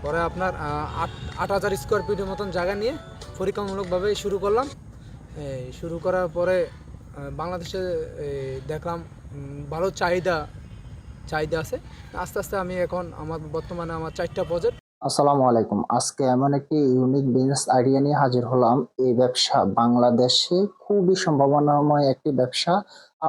পরে আপনার 8,000 স্কোয়ার ফিটের মতন জায়গা নিয়ে পরীক্ষামূলকভাবে শুরু করলাম। শুরু করার পরে বাংলাদেশে দেখলাম ভালো চাহিদা আছে। আস্তে আস্তে আমি এখন বর্তমানে আমার 4টা প্রজেক্ট। আসসালামু আলাইকুম। আজকে এমন একটি ইউনিক বিজনেস আইডিয়া নিয়ে হাজির হলাম। এই ব্যবসা বাংলাদেশে খুবই সম্ভাবনাময় একটি ব্যবসা।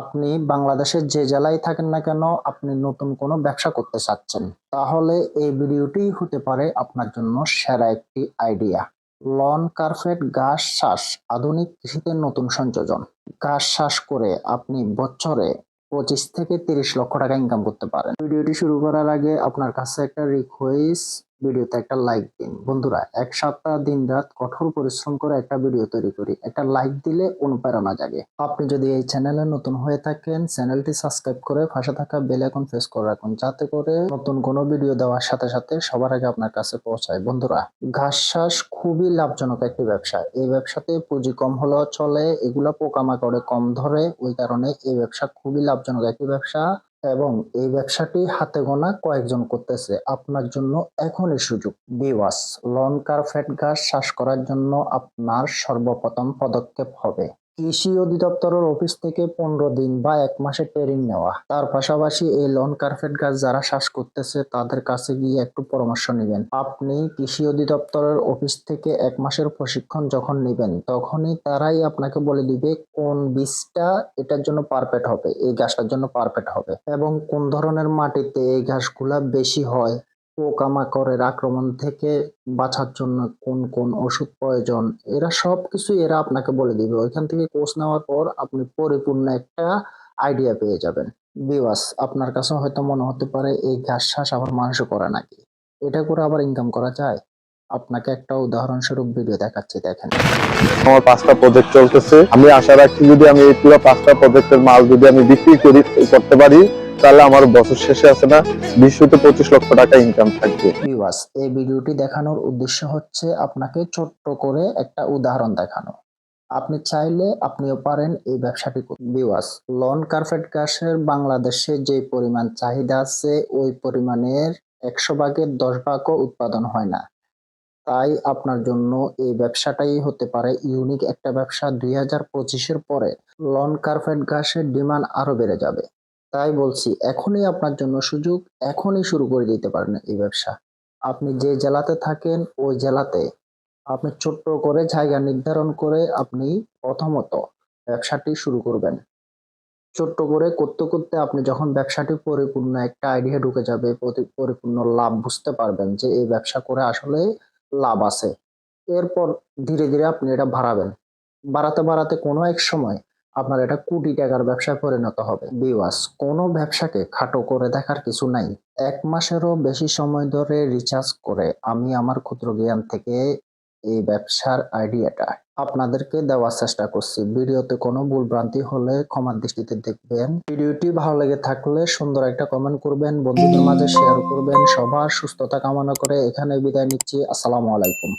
আপনি বাংলাদেশের যে জেলায় থাকেন না কেন, আপনি নতুন কোনো ব্যবসা করতে চাচ্ছেন, তাহলে এই ভিডিওটি হতে পারে আপনার জন্য সেরা একটি আইডিয়া। লন কার্পেট ঘাস চাষ আধুনিক কৃষিতে নতুন সংযোজন। ঘাস চাষ করে আপনি বছরে 25 থেকে 30 লক্ষ টাকা ইনকাম করতে পারেন। ভিডিওটি শুরু করার আগে আপনার কাছে একটা রিকোয়েস্ট, ভিডিওতে একটা লাইক দিন। বন্ধুরা, এক সপ্তাহ দিন রাত কঠোর পরিশ্রম করে একটা ভিডিও তৈরি করি, একটা লাইক দিলে অনুপ্রেরণা জাগে। আপনি যদি এই চ্যানেলে নতুন হয়ে থাকেন, চ্যানেলটি সাবস্ক্রাইব করে পাশে থাকা বেল আইকন প্রেস করে রাখুন, যাতে করে নতুন কোনো ভিডিও দেওয়ার সাথে সাথে সবার আগে আপনার কাছে পৌঁছায়। বন্ধুরা, ঘাস চাষ খুবই লাভজনক একটি ব্যবসা। এই ব্যবসাতে পুঁজি কম হলেও চলে, এগুলা পোকামাকড়ে কম ধরে, ওই কারণে এই ব্যবসা খুবই লাভজনক একটি ব্যবসা এবং এই ব্যবসাটি হাতে গোনা কয়েকজন করতেছে। আপনার জন্য এখনই সুযোগ। ভিউয়ার্স, লন কার্পেট ঘাস চাষ করার জন্য আপনার সর্বপ্রথম পদক্ষেপ হবে কৃষি অধিদপ্তরের অফিস থেকে 15 দিন বা 1 মাসের ট্রেনিং নেওয়া। তার পাশাপাশি এই লন কার্পেট গাছ যারা চাষ করতেছে তাদের কাছে গিয়ে একটু পরামর্শ নেবেন। আপনি কৃষি অধিদপ্তরের অফিস থেকে 1 মাসের প্রশিক্ষণ যখন নেবেন, তখনই তারাই আপনাকে বলে দিবে কোন বীজটা এটার জন্য পারফেক্ট হবে, এই গাছটার জন্য পারফেক্ট হবে, এবং কোন ধরনের মাটিতে এই ঘাসগুলা বেশি হয়, পোকামাকড়ের আক্রমণ থেকে বাঁচার জন্য কোন কোন ওষুধ প্রয়োজন, এরা সবকিছু এরা আপনাকে বলে দিবে। ওইখান থেকে কোর্স নেওয়ার পর আপনি পরিপূর্ণ একটা আইডিয়া পেয়ে যাবেন। ভিউয়ার্স, আপনার কাছে হয়তো মনে হতে পারে এই ঘাস চাষ আবার মানুষ করে নাকি, এটা করে আবার ইনকাম করা যায়? আপনাকে একটা উদাহরণস্বরূপ ভিডিও দেখাচ্ছি, দেখেন। আমার 5টা প্রজেক্ট চলতেছে। আমি আশা রাখছি যদি আমি এই পুরো 5টা প্রজেক্টের মাল যদি আমি বিক্রি করতে পারি, তাহলে আমার বছর শেষে আছে না 20 থেকে 25 লক্ষ টাকা ইনকাম থাকবে। ভিউয়ার্স, এই ভিডিওটি দেখানোর উদ্দেশ্য হচ্ছে আপনাকে ছোট্ট করে একটা উদাহরণ দেখানো। আপনি চাইলে আপনিও পারেন এই ব্যবসাটি করতে। ভিউয়ার্স, লন কার্পেট ঘাসের বাংলাদেশে যে পরিমাণ চাহিদা আছে, ওই পরিমাণের 100 ভাগের 10 ভাগও উৎপাদন হয় না। তাই আপনার জন্য এই ব্যবসাটাই হতে পারে ইউনিক একটা ব্যবসা। 2025-এর পরে লন কার্পেট ঘাসের ডিমান্ড আরো বেড়ে যাবে। তাই বলছি, এখনই আপনার জন্য সুযোগ, এখনই শুরু করে দিতে পারেন এই ব্যবসা। আপনি যে জেলাতে থাকেন ওই জেলাতে আপনি ছোট্ট করে জায়গা নির্ধারণ করে আপনি প্রথমত ব্যবসাটি শুরু করবেন। ছোট্ট করে করতে করতে আপনি যখন ব্যবসাটি পরিপূর্ণ একটা আইডিয়া ঢুকে যাবে, পরিপূর্ণ লাভ বুঝতে পারবেন যে এই ব্যবসা করে আসলে লাভ আছে, এরপর ধীরে ধীরে আপনি এটা বাড়াবেন। বাড়াতে বাড়াতে কোনো এক সময় আপনার এটা কোটি টাকার ব্যবসায় পরিণত হবে। ভিউয়ার্স, কোনো ব্যবসাকে খাটো করে দেখার কিছু নাই। 1 মাসেরও বেশি সময় ধরে রিসার্চ করে আমি আমার ক্ষুদ্র জ্ঞান থেকে এই ব্যবসার আইডিয়াটা আপনাদেরকে দেওয়ার চেষ্টা করছি। ভিডিওতে কোনো ভুল ভ্রান্তি হলে ক্ষমার দৃষ্টিতে দেখবেন। ভিডিওটি ভালো লেগে থাকলে সুন্দর একটা কমেন্ট করবেন, বন্ধুদের মাঝে শেয়ার করবেন। সবার সুস্থতা কামনা করে এখানে বিদায় নিচ্ছি। আসসালামু আলাইকুম।